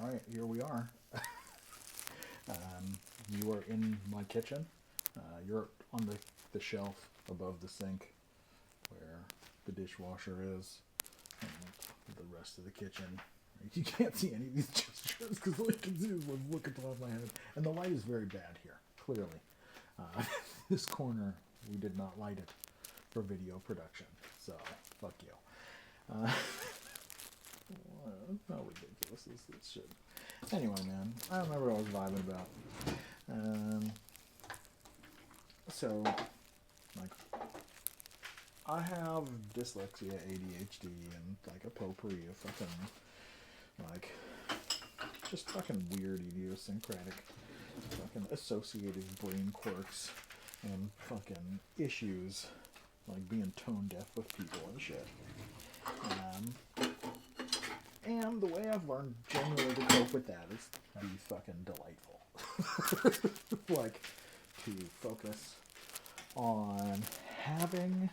Alright, here we are. You are in my kitchen. You're on the shelf above the sink where the dishwasher is. And the rest of the kitchen. You can't see any of these gestures because all I can do is look at the top of my head. And the light is very bad here, clearly. This corner, we did not light it for video production. So, fuck you. How ridiculous is this shit? Anyway, man, I don't remember what I was vibing about. So, like, I have dyslexia, ADHD, and like a potpourri of fucking, like, just fucking weird, idiosyncratic, fucking associated brain quirks and fucking issues, like being tone deaf with people and shit. And the way I've learned generally to cope with that is to be fucking delightful. Like, to focus on having,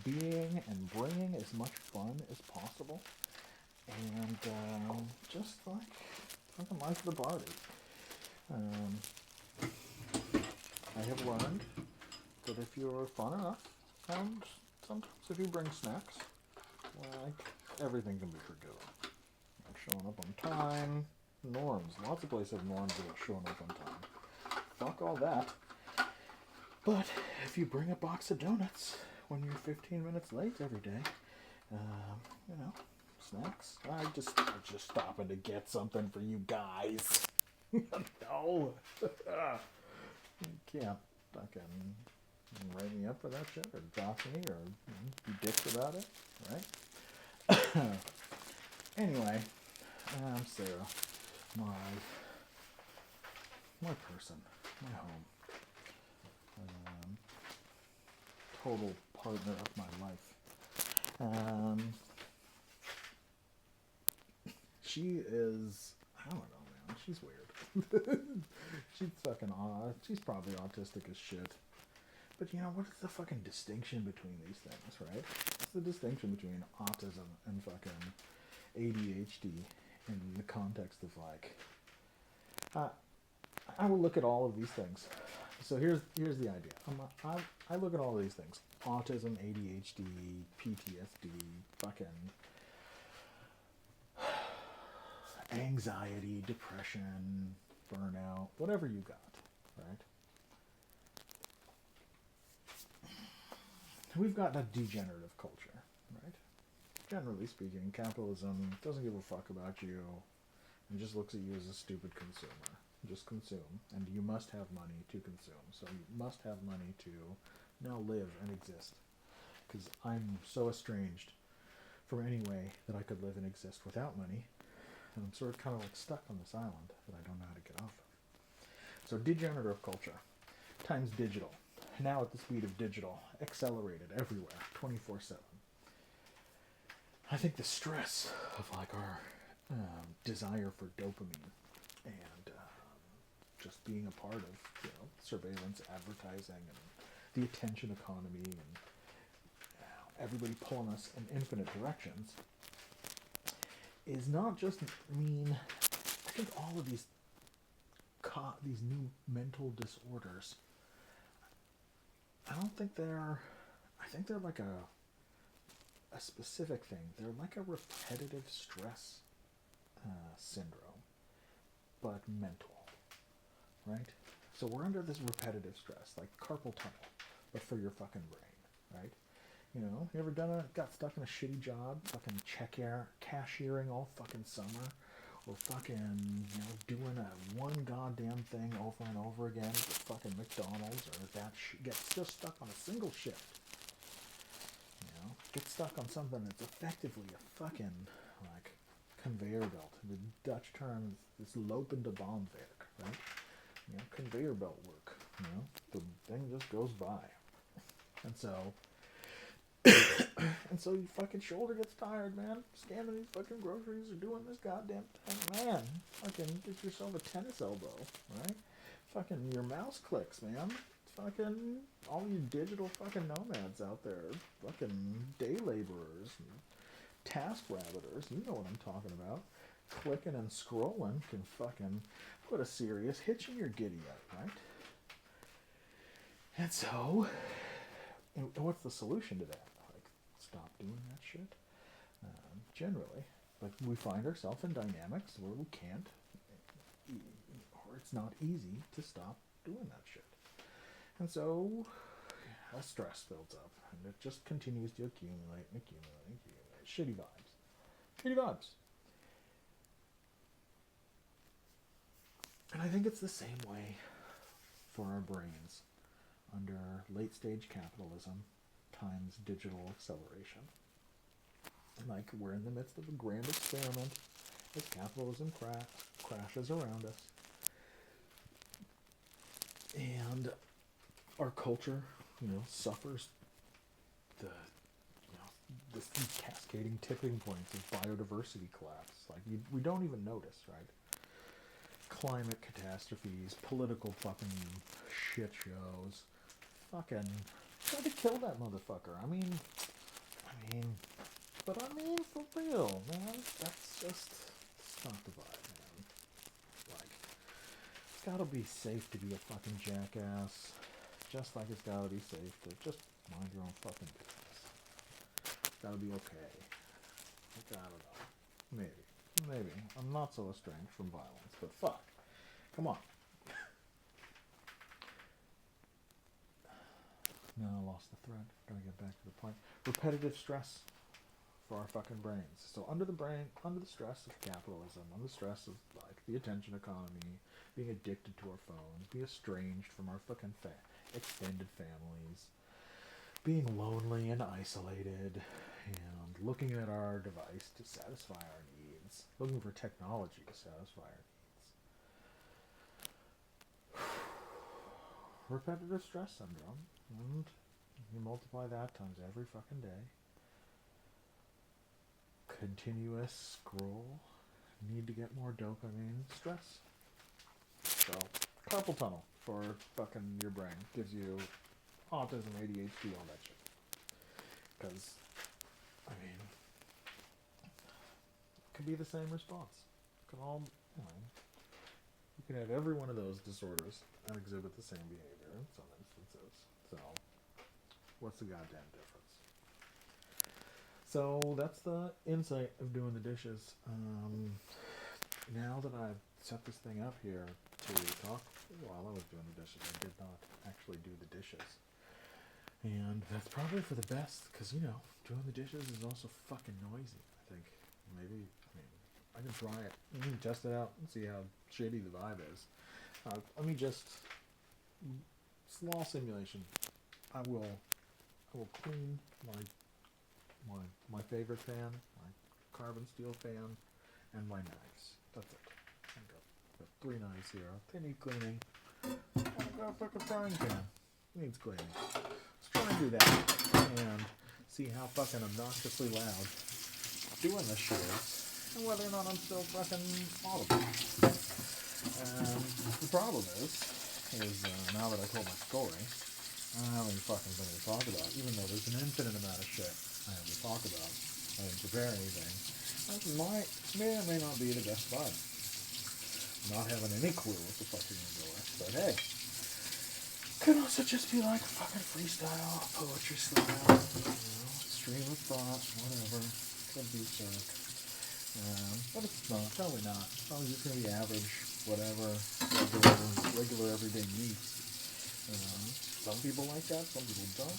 being, and bringing as much fun as possible. And just, like, fucking life of the party. I have learned that if you're fun enough, and sometimes if you bring snacks, like, everything can be forgiven. Showing up on time. Norms. Lots of places have norms about showing up on time. Fuck all that. But if you bring a box of donuts when you're 15 minutes late every day, you know, snacks. I just stopping to get something for you guys. No. You can't fucking write me up for that shit or drop me or be dicks about it, right? Anyway. Sarah, my person, my home, total partner of my life. She is, I don't know, man. She's weird. She's fucking odd. She's probably autistic as shit. But you know, what is the fucking distinction between these things, right? What's the distinction between autism and fucking ADHD? In the context of like, I will look at all of these things. So here's the idea. I look at all of these things: autism, ADHD, PTSD, fucking anxiety, depression, burnout, whatever you got, right? We've got a degenerative culture, right? Generally speaking, capitalism doesn't give a fuck about you and just looks at you as a stupid consumer. Just consume, and you must have money to consume. So you must have money to now live and exist. Because I'm so estranged from any way that I could live and exist without money, and I'm sort of kind of like stuck on this island that I don't know how to get off of. So degenerative culture times digital. Now at the speed of digital, accelerated everywhere, 24/7. I think the stress of like our desire for dopamine and just being a part of surveillance advertising and the attention economy and everybody pulling us in infinite directions is not just mean. I think all of these new mental disorders. I don't think they're. I think they're like a specific thing. They're like a repetitive stress syndrome, but mental, right? So we're under this repetitive stress, like carpal tunnel, but for your fucking brain, right? You know, you ever got stuck in a shitty job, fucking cashiering all fucking summer, or fucking, doing one goddamn thing over and over again at fucking McDonald's, or gets just stuck on a single shift. Get stuck on something that's effectively a fucking, like, conveyor belt. The Dutch term is lopende bandwerk, right? Conveyor belt work. The thing just goes by. And so your fucking shoulder gets tired, man. Scanning these fucking groceries or doing this goddamn thing. Man, fucking get yourself a tennis elbow, right? Fucking your mouse clicks, man. Fucking all you digital fucking nomads out there, fucking day laborers, and task rabbiters, you know what I'm talking about. clicking and scrolling can fucking put a serious hitch in your giddy up, right? And so, what's the solution to that? Like, stop doing that shit? Generally, like, we find ourselves in dynamics where we can't, or it's not easy to stop doing that shit. And so, a stress builds up, and it just continues to accumulate and accumulate and accumulate. Shitty vibes. Shitty vibes. And I think it's the same way for our brains under late stage capitalism times digital acceleration. Like, we're in the midst of a grand experiment as capitalism crashes around us. And our culture, suffers this cascading tipping points of biodiversity collapse. Like, we don't even notice, right? Climate catastrophes, political fucking shit shows, fucking try to kill that motherfucker. I mean, for real, man. That's not the vibe, man. Like, it's gotta be safe to be a fucking jackass, just like it's gotta be safe to just mind your own fucking business. It's gotta be okay. Like, I don't know. Maybe. I'm not so estranged from violence, but fuck. Come on. No, I lost the thread. Gotta get back to the point. Repetitive stress for our fucking brains. So under the stress of capitalism, under the stress of, like, the attention economy, being addicted to our phones, being estranged from our fucking extended families, being lonely and isolated, and looking at our device to satisfy our needs, looking for technology to satisfy our needs. Repetitive stress syndrome, and you multiply that times every fucking day. Continuous scroll, need to get more dopamine, stress. So, carpal tunnel for fucking your brain gives you autism, ADHD, all that shit. Because, it could be the same response. It can all, you can have every one of those disorders and exhibit the same behavior in some instances. So, what's the goddamn difference? So that's the insight of doing the dishes. Now that I've set this thing up here to talk while I was doing the dishes, I did not actually do the dishes. And that's probably for the best, because, doing the dishes is also fucking noisy, I think. Maybe, I can try it. You can test it out and see how shitty the vibe is. Let me just, small simulation. I will clean my favorite fan, my carbon steel fan, and my knives. That's it. I've got 3 knives here. They need cleaning. I've got a fucking frying pan. It needs cleaning. Let's try and do that and see how fucking obnoxiously loud doing this shit is, and whether or not I'm still fucking audible. The problem is now that I told my story, I don't have any fucking thing to talk about, even though there's an infinite amount of shit I have to talk about. I didn't prepare anything. That may or may not be the best vibe. Not having any clue what the fuck you're gonna go with, but hey. Could also just be like a fucking freestyle, poetry style, stream of thought, whatever. Could be dark. But it's not, probably not. Probably just gonna be average, whatever, regular everyday meat. Some people like that, some people don't.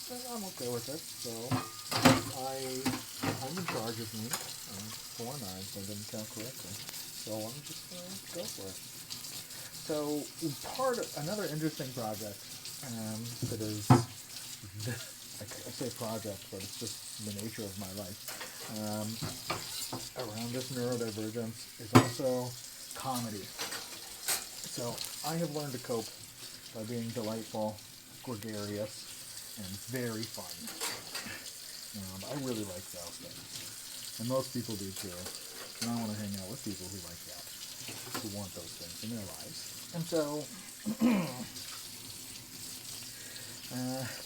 And I'm okay with it, so I'm in charge of meat. 4 knives, I didn't count correctly. So I'm just gonna go for it. So another interesting project that is, I say project, but it's just the nature of my life, around this neurodivergence is also comedy. So I have learned to cope by being delightful, gregarious, and very fun. I really like those things. And most people do too. And I want to hang out with people who like that, who want those things in their lives. And so,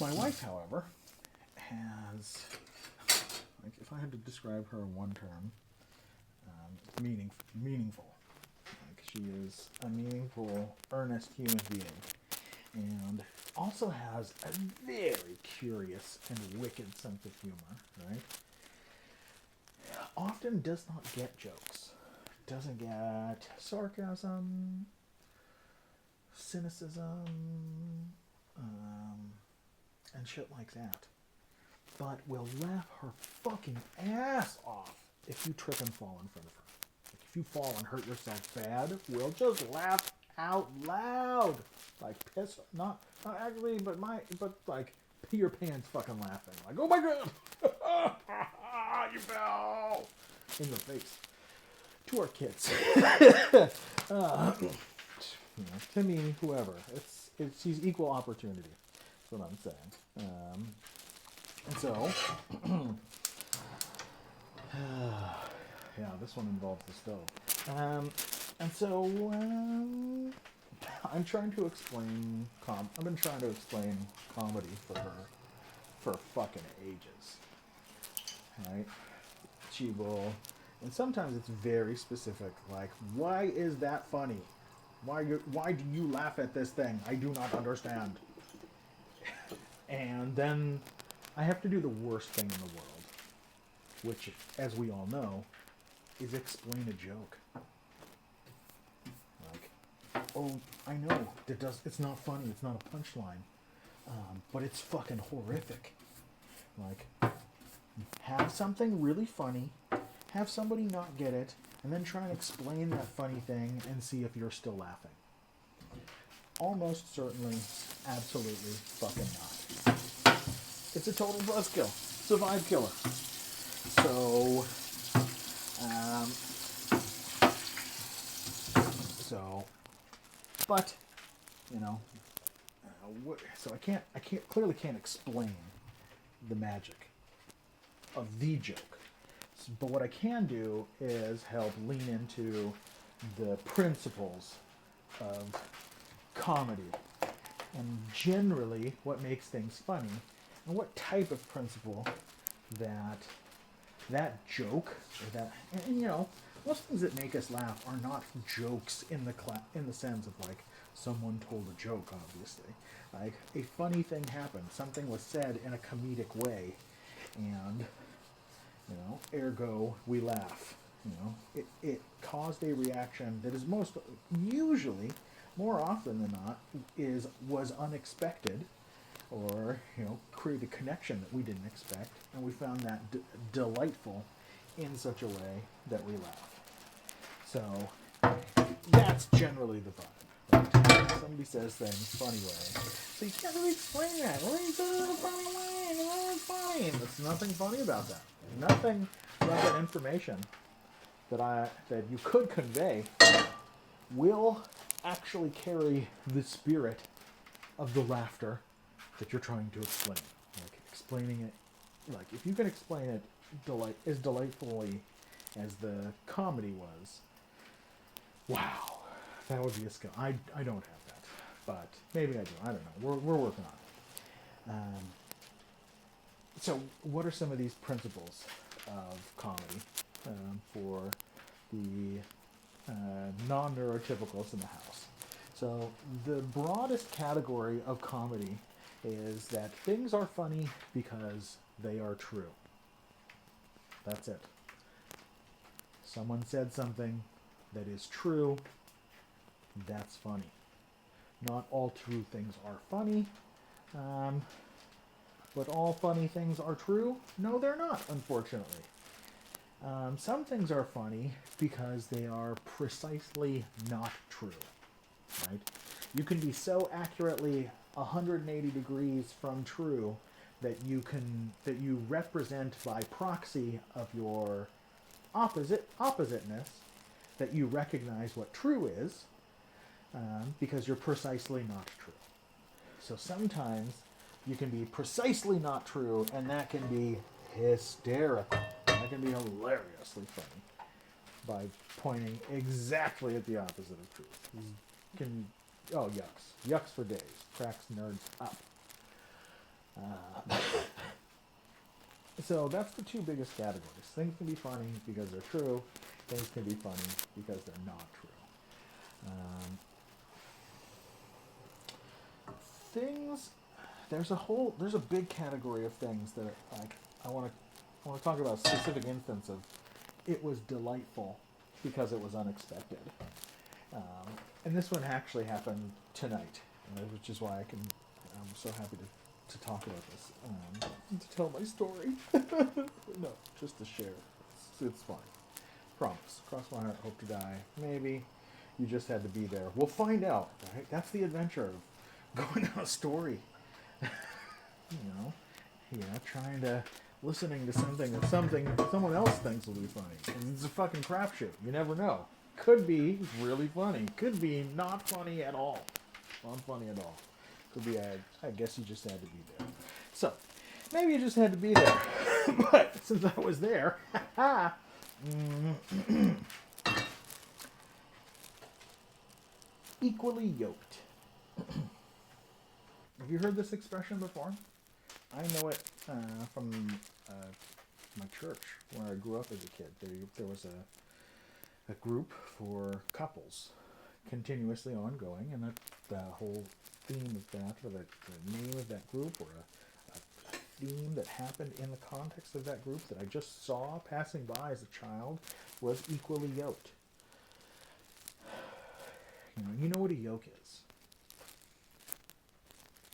my wife, however, has, like, if I had to describe her in one term, meaningful. Like, she is a meaningful, earnest human being. And also has a very curious and wicked sense of humor, right? Often does not get jokes. Doesn't get sarcasm, cynicism, and shit like that. But will laugh her fucking ass off if you trip and fall in front of her. Like, if you fall and hurt yourself bad, we'll just laugh out loud. Like, piss, not actually, but like, pee your pants fucking laughing. Like, oh my god! You fell! In the face. To our kids. To me, whoever. She's equal opportunity. That's what I'm saying. And so, yeah, this one involves the stove. And so, I'm trying to explain. I've been trying to explain comedy for her for fucking ages. Right? She will, and sometimes it's very specific. Like, why is that funny? Why do you laugh at this thing? I do not understand. And then I have to do the worst thing in the world, which, as we all know, is explain a joke. Like, oh, I know it's not funny. It's not a punchline, but it's fucking horrific. Like, have something really funny, have somebody not get it, and then try and explain that funny thing and see if you're still laughing. Almost certainly, absolutely fucking not. It's a total buzzkill. It's a vibe killer. But, you know, so I clearly can't explain the magic of the joke. But what I can do is help lean into the principles of comedy and generally what makes things funny and what type of principle that joke or that, and you know, most things that make us laugh are not jokes in the sense of like someone told a joke, obviously. Like, a funny thing happened, something was said in a comedic way, and you know, ergo we laugh. You know, it caused a reaction that is usually, more often than not, was unexpected, or you know, create a connection that we didn't expect, and we found that delightful in such a way that we laugh. So that's generally the vibe. Right? Somebody says things funny way, so you can't really explain that. Well, he said it in a funny way, and it was funny. There's nothing funny about that. Nothing about that information that you could convey will actually carry the spirit of the laughter that you're trying to explain. Like, explaining it, like, if you can explain it as delightfully as the comedy was, wow, that would be a skill. I don't have that, but maybe I do. I don't know. We're working on it. So what are some of these principles of comedy for the non-neurotypicals in the house? So the broadest category of comedy is that things are funny because they are true. That's it. Someone said something that is true, that's funny. Not all true things are funny, but all funny things are true? No, they're not, unfortunately. Some things are funny because they are precisely not true, right? You can be so accurately 180 degrees from true that you represent by proxy of your oppositeness that you recognize what true is, because you're precisely not true. So sometimes you can be precisely not true, and that can be hysterical. That can be hilariously funny by pointing exactly at the opposite of truth. Yucks for days. Cracks nerds up. So that's the two biggest categories. Things can be funny because they're true. things can be funny because they're not true. Things, there's a big category of things that like I want to talk about a specific instance of it was delightful because it was unexpected. And this one actually happened tonight, which is why I'm so happy to talk about this, to tell my story. No, just to share. It's fine. Promise. Cross my heart, hope to die. Maybe you just had to be there. We'll find out, right? That's the adventure of going on a story. Trying to listening to something that someone else thinks will be funny. And it's a fucking crapshoot. You never know. Could be really funny. Could be not funny at all. Not funny at all. Could be, I guess you just had to be there. So, maybe you just had to be there. But since I was there, equally yoked. Have you heard this expression before? I know it from my church where I grew up as a kid. There was a group for couples, continuously ongoing, and the whole theme of that, or the name of that group, or a theme that happened in the context of that group that I just saw passing by as a child was equally yoked. You know what a yoke is.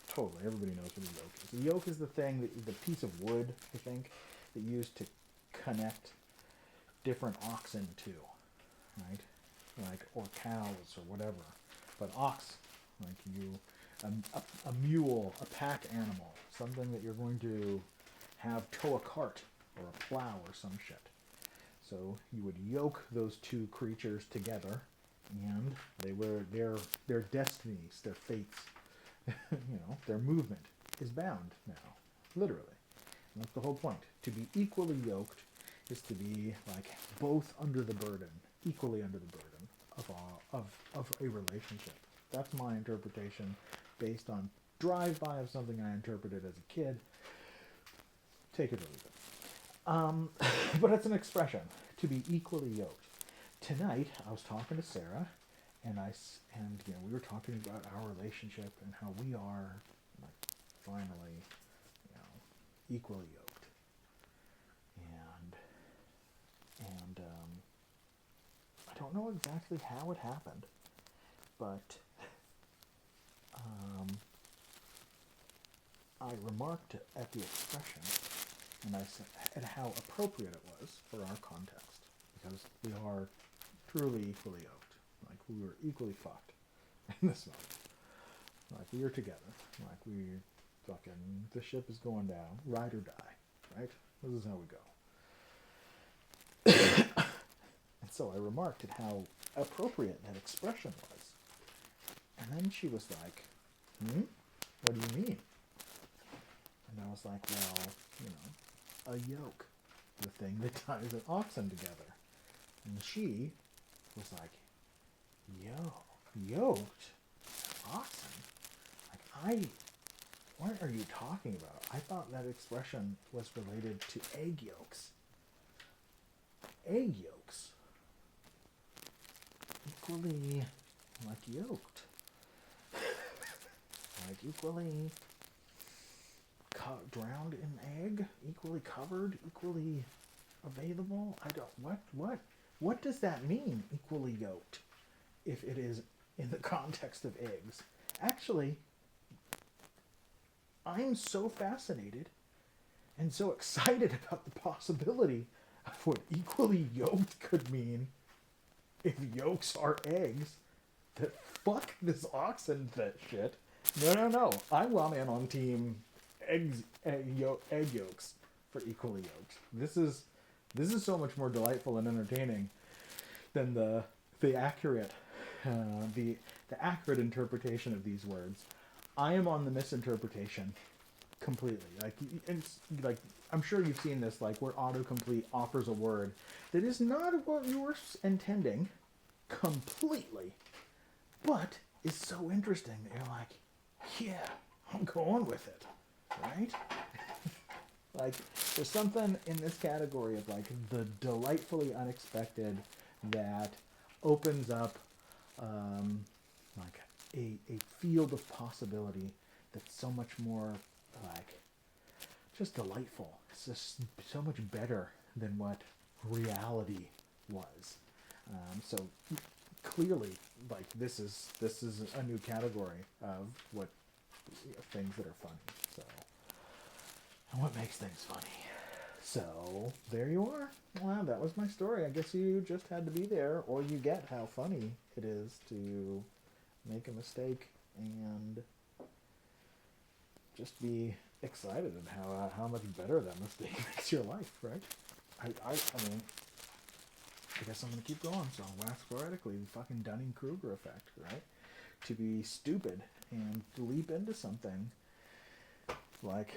Totally, everybody knows what a yoke is. A yoke is the thing, the piece of wood, I think, that you use to connect different oxen to, right? Like, or cows or whatever. But ox, like a mule, a pack animal, something that you're going to have tow a cart or a plow or some shit. So you would yoke those two creatures together, and they were their destinies, their fates. Their movement is bound now, literally. And that's the whole point. To be equally yoked is to be like both under the burden, equally under the burden of a relationship. That's my interpretation, based on drive-by of something I interpreted as a kid. Take it or leave it. But it's an expression, to be equally yoked. Tonight, I was talking to Sarah. And we were talking about our relationship and how we are, like, finally, equally yoked. And I don't know exactly how it happened, but I remarked at the expression, and I said at how appropriate it was for our context, because we are truly equally yoked. Like, we were equally fucked in this moment. Like, we are together. Like, the ship is going down. Ride or die. Right? This is how we go. And so I remarked at how appropriate that expression was. And then she was like, what do you mean? And I was like, well, a yoke. The thing that ties an oxen together. And she was like, yoked? Oxen? Like, what are you talking about? I thought that expression was related to egg yolks. Egg yolks? Equally, like, yoked. Like, equally drowned in egg? Equally covered? Equally available? What does that mean, equally yoked? If it is in the context of eggs. Actually, I'm so fascinated and so excited about the possibility of what equally yoked could mean if yolks are eggs, that fuck this oxen that shit. No. I'm on team egg yolks for equally yoked. This is so much more delightful and entertaining than the accurate the accurate interpretation of these words. I am on the misinterpretation completely. Like I'm sure you've seen this, like where autocomplete offers a word that is not what you were intending completely, but is so interesting that you're like, yeah, I'm going with it, right? Like, there's something in this category of like the delightfully unexpected, that opens up like a field of possibility that's so much more like just delightful. It's just so much better than what reality was. So clearly, like this is a new category of what things that are funny. So, and what makes things funny? So there you are. Wow, that was my story. I guess you just had to be there, or you get how funny it is to make a mistake and just be excited at how much better that mistake makes your life, right? I mean, I guess I'm gonna keep going. So wax poetically, the fucking Dunning-Kruger effect, right? To be stupid and leap into something like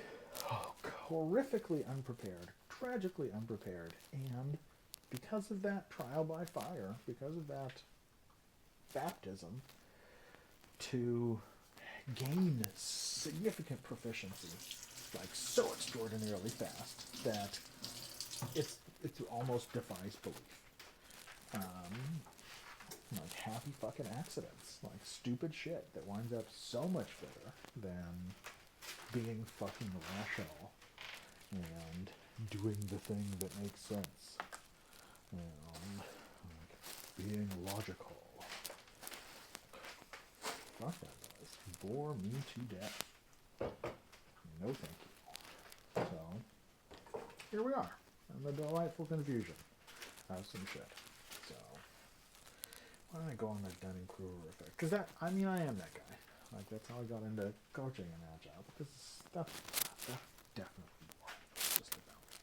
horrifically unprepared, tragically unprepared, and because of that trial by fire, because of that baptism, to gain significant proficiency, like so extraordinarily fast that it almost defies belief. Like happy fucking accidents, like stupid shit that winds up so much better than being fucking rational and doing the thing that makes sense and like being logical. Fuck that noise. Bore me to death. No thank you. So, here we are. In the delightful confusion of some shit. So, why don't I go on that Dunning-Kruger effect? Because that, I mean, I am that guy. Like, that's how I got into coaching and agile. Because stuff definitely more just about it.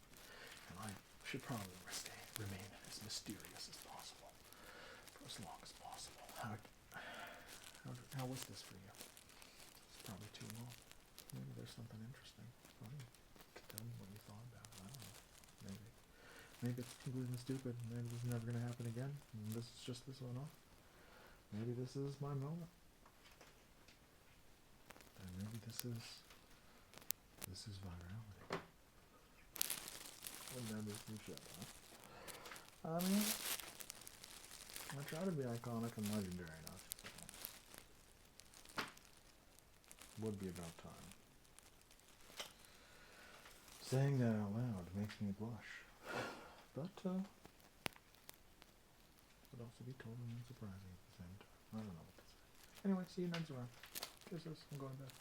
And I should probably remain as mysterious as possible for as long as possible. How was this for you? It's probably too long. Maybe there's something interesting, funny. Tell me what you thought about it. I don't know. Maybe it's completely stupid. Maybe this is never going to happen again. And this is just this one off. Maybe this is my moment. And maybe this is virality. Wouldn't that be some shit, huh? I mean, I try to be iconic and legendary enough. So would be about time. Saying that out loud makes me blush. But, would also be totally unsurprising at the same time. I don't know what to say. Anyway, see you next time. Kisses. I'm going to bed.